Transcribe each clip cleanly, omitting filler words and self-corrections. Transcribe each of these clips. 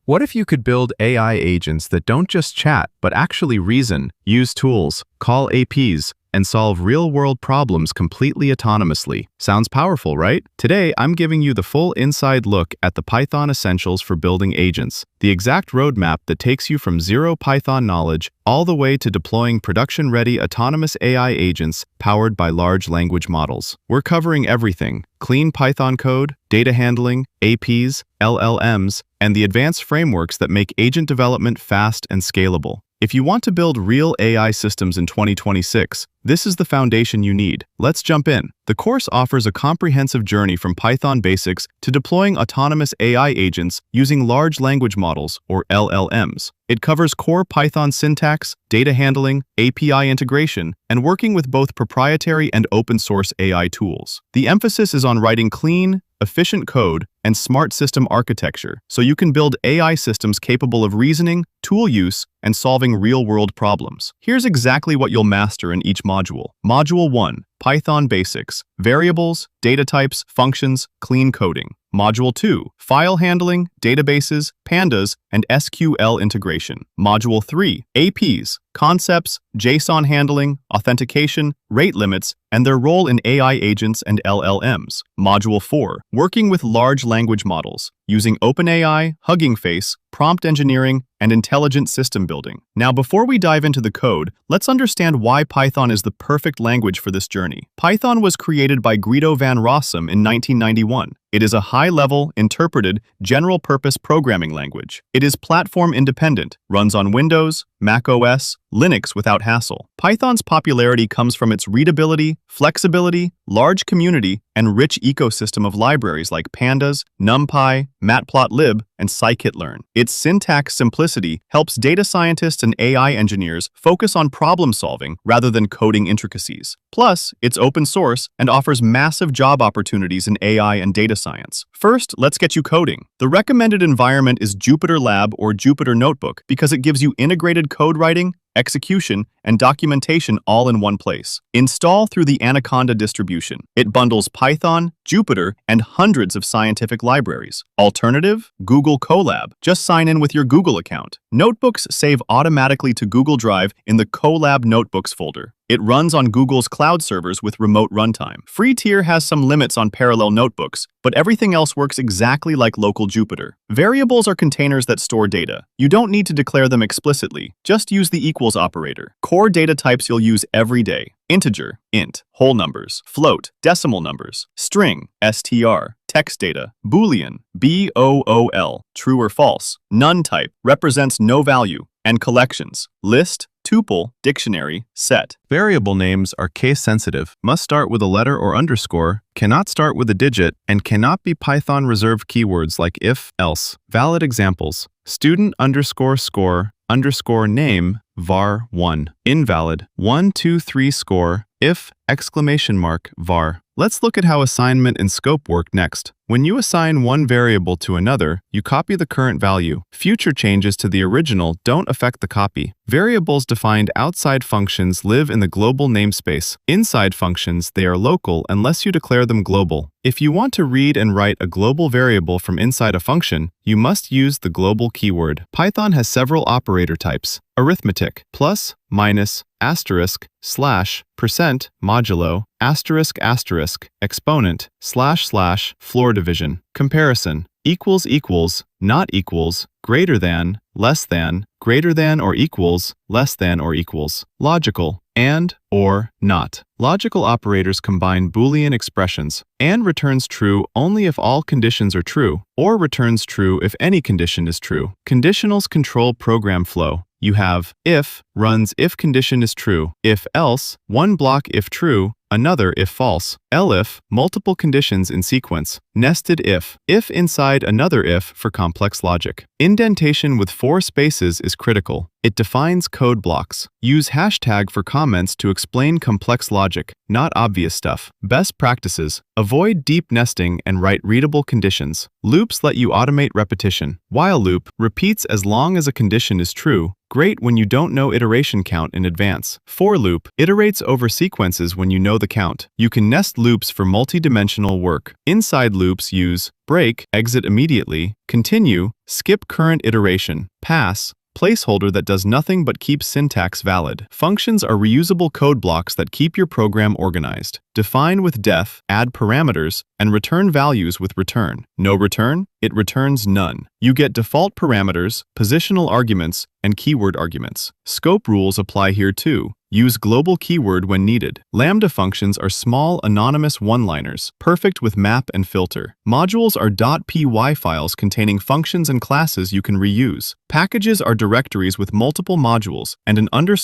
What if you could build AI agents that don't just chat, but actually reason, use tools, call APIs, and solve real-world problems completely autonomously? Sounds powerful, right? Today, I'm giving you the full inside look at the Python essentials for building agents, the exact roadmap that takes you from zero Python knowledge all the way to deploying production-ready autonomous AI agents powered by large language models. We're covering everything: clean Python code, data handling, APIs, LLMs, and the advanced frameworks that make agent development fast and scalable. If you want to build real AI systems in 2026, this is the foundation you need. Let's jump in. The course offers a comprehensive journey from Python basics to deploying autonomous AI agents using large language models, or LLMs. It covers core Python syntax, data handling, API integration, and working with both proprietary and open-source AI tools. The emphasis is on writing clean, efficient code, and smart system architecture, so you can build AI systems capable of reasoning, tool use, and solving real-world problems. Here's exactly what you'll master in each module. Module 1. Python Basics: Variables, Data Types, Functions, Clean Coding. Module 2. File Handling, Databases, Pandas, and SQL Integration. Module 3. APIs, Concepts, JSON Handling, Authentication, Rate Limits, and their role in AI agents and LLMs. Module 4. Working with large language models, using OpenAI, Hugging Face, prompt engineering, and intelligent system building. Now, before we dive into the code, let's understand why Python is the perfect language for this journey. Python was created by Guido van Rossum in 1991. It is a high-level, interpreted, general-purpose programming language. It is platform-independent, runs on Windows, Mac OS, Linux without hassle. Python's popularity comes from its readability, flexibility, large community, and rich ecosystem of libraries like Pandas, NumPy, Matplotlib, and scikit-learn. Its syntax simplicity helps data scientists and AI engineers focus on problem-solving rather than coding intricacies. Plus, it's open source and offers massive job opportunities in AI and data science. First, let's get you coding. The recommended environment is Jupyter Lab or Jupyter Notebook because it gives you integrated code writing, execution, and documentation all in one place. Install through the Anaconda distribution. It bundles Python, Jupyter, and hundreds of scientific libraries. Alternative? Google Colab. Just sign in with your Google account. Notebooks save automatically to Google Drive in the Colab Notebooks folder. It runs on Google's cloud servers with remote runtime. Free tier has some limits on parallel notebooks, but everything else works exactly like local Jupyter. Variables are containers that store data. You don't need to declare them explicitly. Just use the equals operator. Core data types you'll use every day: integer, int; whole numbers, float; decimal numbers; string, str; text data, boolean, bool, true or false; none type, represents no value; and collections, list, tuple, dictionary, set. Variable names are case-sensitive, must start with a letter or underscore, cannot start with a digit, and cannot be Python-reserved keywords like if, else. Valid examples: student underscore score underscore name var1. Invalid: 1, 2, 3 score if exclamation mark var. Let's look at how assignment and scope work next. When you assign one variable to another, you copy the current value. Future changes to the original don't affect the copy. Variables defined outside functions live in the global namespace. Inside functions, they are local unless you declare them global. If you want to read and write a global variable from inside a function, you must use the global keyword. Python has several operator types: arithmetic, plus, minus, asterisk, slash, percent, modulo, asterisk asterisk, exponent, slash slash, floor division, comparison, equals equals, not equals, greater than, less than, greater than or equals, less than or equals, logical, and, or, not. Logical operators combine Boolean expressions. And returns true only if all conditions are true, or returns true if any condition is true. Conditionals control program flow. You have if, runs if condition is true; if else, one block if true, another if false; elif, multiple conditions in sequence; nested if inside another if for complex logic. Indentation with 4 spaces is critical. It defines code blocks. Use hashtag for comments to explain complex logic, not obvious stuff. Best practices: avoid deep nesting and write readable conditions. Loops let you automate repetition. While loop repeats as long as a condition is true. Great when you don't know iteration count in advance. For loop iterates over sequences when you know the count. You can nest loops for multi-dimensional work. Inside loops use break, exit immediately, continue, skip current iteration, pass, placeholder that does nothing but keeps syntax valid. Functions are reusable code blocks that keep your program organized. Define with def, add parameters, and return values with return. No return? It returns none. You get default parameters, positional arguments, and keyword arguments. Scope rules apply here too. Use global keyword when needed. Lambda functions are small, anonymous one-liners, perfect with map and filter. Modules are .py files containing functions and classes you can reuse. Packages are directories with multiple modules and an __init.py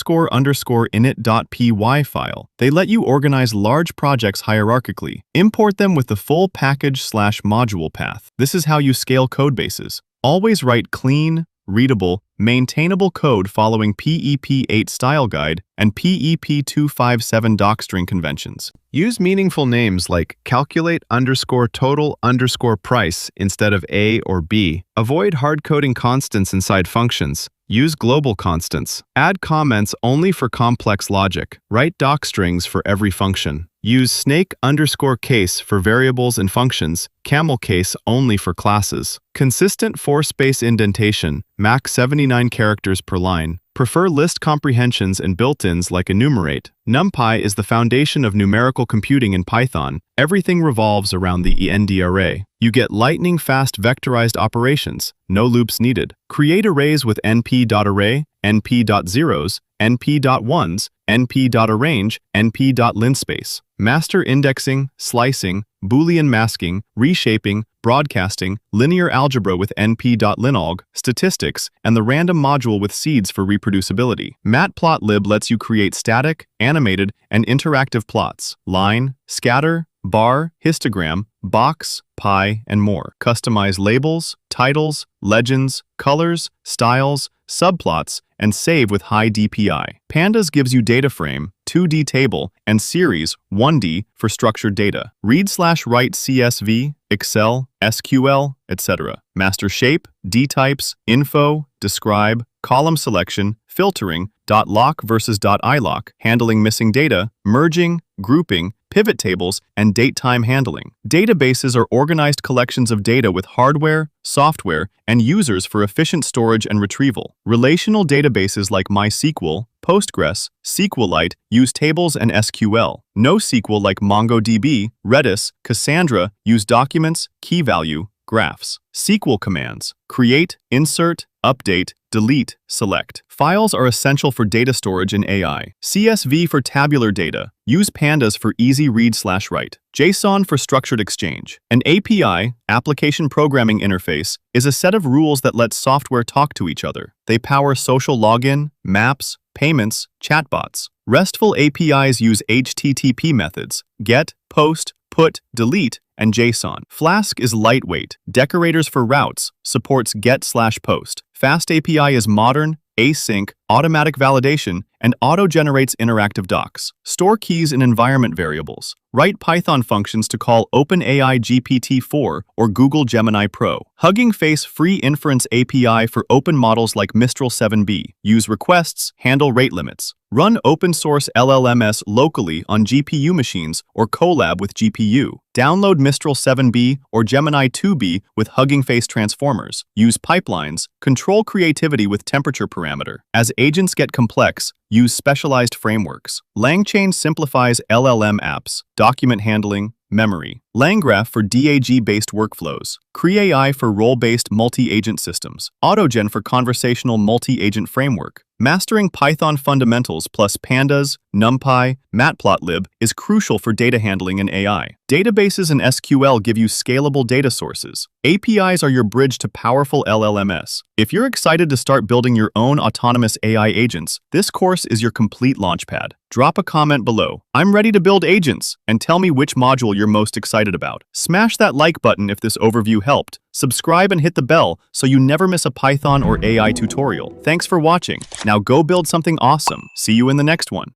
file. They let you organize large projects hierarchically. Import them with the full package/module path. This is how you scale codebases. Always write clean, readable, maintainable code following PEP8 style guide and PEP257 docstring conventions. Use meaningful names like calculate_total_price instead of A or B. Avoid hard-coding constants inside functions. Use global constants. Add comments only for complex logic. Write docstrings for every function. Use snake_case for variables and functions, camel case only for classes. Consistent 4-space indentation, max 79 characters per line. Prefer list comprehensions and built-ins like enumerate. NumPy is the foundation of numerical computing in Python. Everything revolves around the end array. You get lightning-fast vectorized operations, no loops needed. Create arrays with np.array, np.zeros, np.ones, np.arrange, np.linspace. Master indexing, slicing, Boolean masking, reshaping, broadcasting, linear algebra with np.linalg, statistics, and the random module with seeds for reproducibility. Matplotlib lets you create static, animated, and interactive plots, line, scatter, bar, histogram, box, pie, and more. Customize labels, titles, legends, colors, styles, subplots, and save with high DPI. Pandas gives you data frame, 2D table, and series, 1D, for structured data. Read/write CSV, Excel, SQL, etc. Master shape, dtypes, info, describe, column selection, filtering, .lock versus .ilock, handling missing data, merging, grouping, pivot tables, and date-time handling. Databases are organized collections of data with hardware, software, and users for efficient storage and retrieval. Relational databases like MySQL, Postgres, SQLite use tables and SQL. NoSQL like MongoDB, Redis, Cassandra use documents, key value, graphs. SQL commands: create, insert, update, delete, select. Files are essential for data storage in AI. CSV for tabular data. Use Pandas for easy read/write. JSON for structured exchange. An API, application programming interface, is a set of rules that let software talk to each other. They power social login, maps, payments, chatbots. RESTful APIs use HTTP methods: get, post, put, delete, and JSON. Flask is lightweight. Decorators for routes, supports get/post. FastAPI is modern, async, automatic validation, and auto-generates interactive docs. Store keys in environment variables. Write Python functions to call OpenAI GPT-4 or Google Gemini Pro. Hugging Face free inference API for open models like Mistral 7b. Use requests, handle rate limits. Run open-source LLMs locally on GPU machines or Colab with GPU. Download Mistral 7b or Gemini 2b with Hugging Face transformers. Use pipelines. Control creativity with temperature parameter. As agents get complex, use specialized frameworks. LangChain simplifies LLM apps, document handling, memory. LangGraph for DAG-based workflows. CreAI for role-based multi-agent systems. AutoGen for conversational multi-agent framework. Mastering Python fundamentals plus Pandas, NumPy, Matplotlib is crucial for data handling in AI. Databases and SQL give you scalable data sources. APIs are your bridge to powerful LLMs. If you're excited to start building your own autonomous AI agents, this course is your complete launchpad. Drop a comment below. I'm ready to build agents, and tell me which module you're most excited about. Smash that like button if this overview helped. Subscribe and hit the bell so you never miss a Python or AI tutorial. Thanks for watching. Now go build something awesome. See you in the next one.